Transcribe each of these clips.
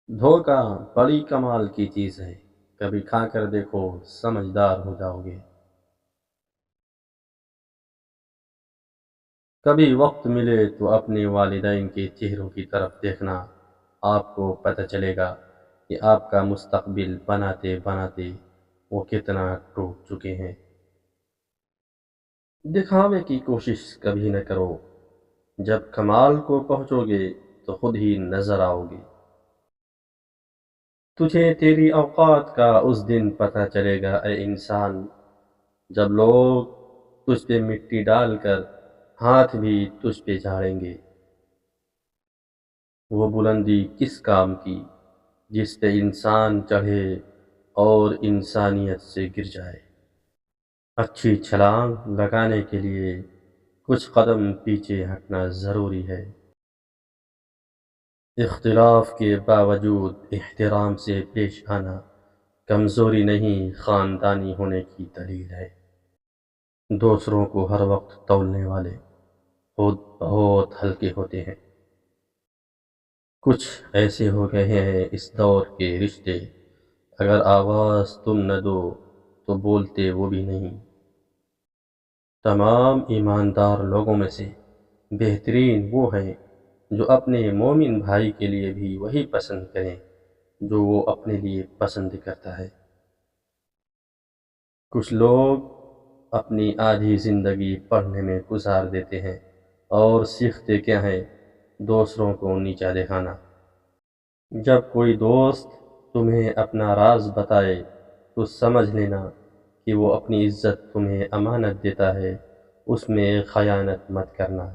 دھوکہ بڑی کمال کی چیز ہے، کبھی کھا کر دیکھو، سمجھدار ہو جاؤ گے۔ کبھی وقت ملے تو اپنے والدین کے چہروں کی طرف دیکھنا، آپ کو پتہ چلے گا کہ آپ کا مستقبل بناتے بناتے وہ کتنا ٹوٹ چکے ہیں۔ دکھاوے کی کوشش کبھی نہ کرو، جب کمال کو پہنچو گے تو خود ہی نظر آؤ گے۔ تجھے تیری اوقات کا اس دن پتہ چلے گا اے انسان، جب لوگ تجھ پہ مٹی ڈال کر ہاتھ بھی تجھ پہ جھاڑیں گے۔ وہ بلندی کس کام کی جس پہ انسان چڑھے اور انسانیت سے گر جائے۔ اچھی چھلانگ لگانے کے لیے کچھ قدم پیچھے ہٹنا ضروری ہے۔ اختلاف کے باوجود احترام سے پیش آنا کمزوری نہیں، خاندانی ہونے کی دلیل ہے۔ دوسروں کو ہر وقت تولنے والے خود بہت ہلکے ہوتے ہیں۔ کچھ ایسے ہو گئے ہیں اس دور کے رشتے، اگر آواز تم نہ دو تو بولتے وہ بھی نہیں۔ تمام ایماندار لوگوں میں سے بہترین وہ ہیں جو اپنے مومن بھائی کے لیے بھی وہی پسند کریں جو وہ اپنے لیے پسند کرتا ہے۔ کچھ لوگ اپنی آدھی زندگی پڑھنے میں گزار دیتے ہیں اور سیکھتے کیا ہیں؟ دوسروں کو نیچا دکھانا۔ جب کوئی دوست تمہیں اپنا راز بتائے تو سمجھ لینا کہ وہ اپنی عزت تمہیں امانت دیتا ہے، اس میں خیانت مت کرنا۔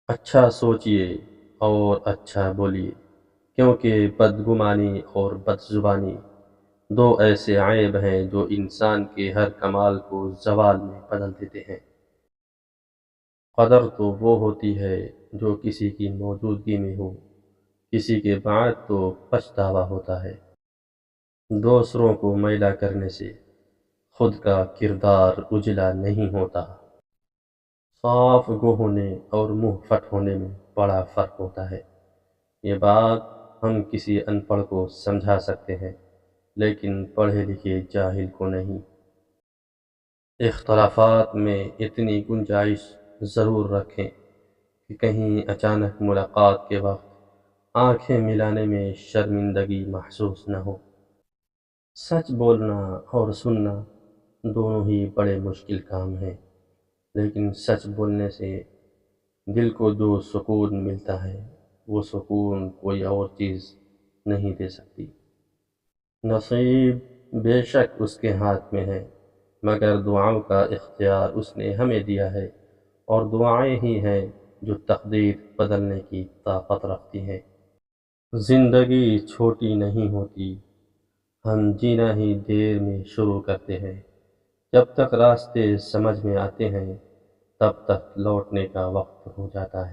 اچھا سوچئے اور اچھا بولیے، کیونکہ بدگمانی اور بدزبانی دو ایسے عیب ہیں جو انسان کے ہر کمال کو زوال میں بدل دیتے ہیں۔ قدر تو وہ ہوتی ہے جو کسی کی موجودگی میں ہو، کسی کے بعد تو پچھتاوا ہوتا ہے۔ دوسروں کو میلا کرنے سے خود کا کردار اجلا نہیں ہوتا۔ صاف گو ہونے اور منہ پھٹ ہونے میں بڑا فرق ہوتا ہے۔ یہ بات ہم کسی ان پڑھ کو سمجھا سکتے ہیں، لیکن پڑھے لکھے جاہل کو نہیں۔ اختلافات میں اتنی گنجائش ضرور رکھیں کہ کہیں اچانک ملاقات کے وقت آنکھیں ملانے میں شرمندگی محسوس نہ ہو۔ سچ بولنا اور سننا دونوں ہی بڑے مشکل کام ہیں، لیکن سچ بولنے سے دل کو جو سکون ملتا ہے وہ سکون کوئی اور چیز نہیں دے سکتی۔ نصیب بے شک اس کے ہاتھ میں ہے، مگر دعاؤں کا اختیار اس نے ہمیں دیا ہے، اور دعائیں ہی ہیں جو تقدیر بدلنے کی طاقت رکھتی ہیں۔ زندگی چھوٹی نہیں ہوتی، ہم جینا ہی دیر میں شروع کرتے ہیں۔ جب تک راستے سمجھ میں آتے ہیں تب تک لوٹنے کا وقت ہو جاتا ہے۔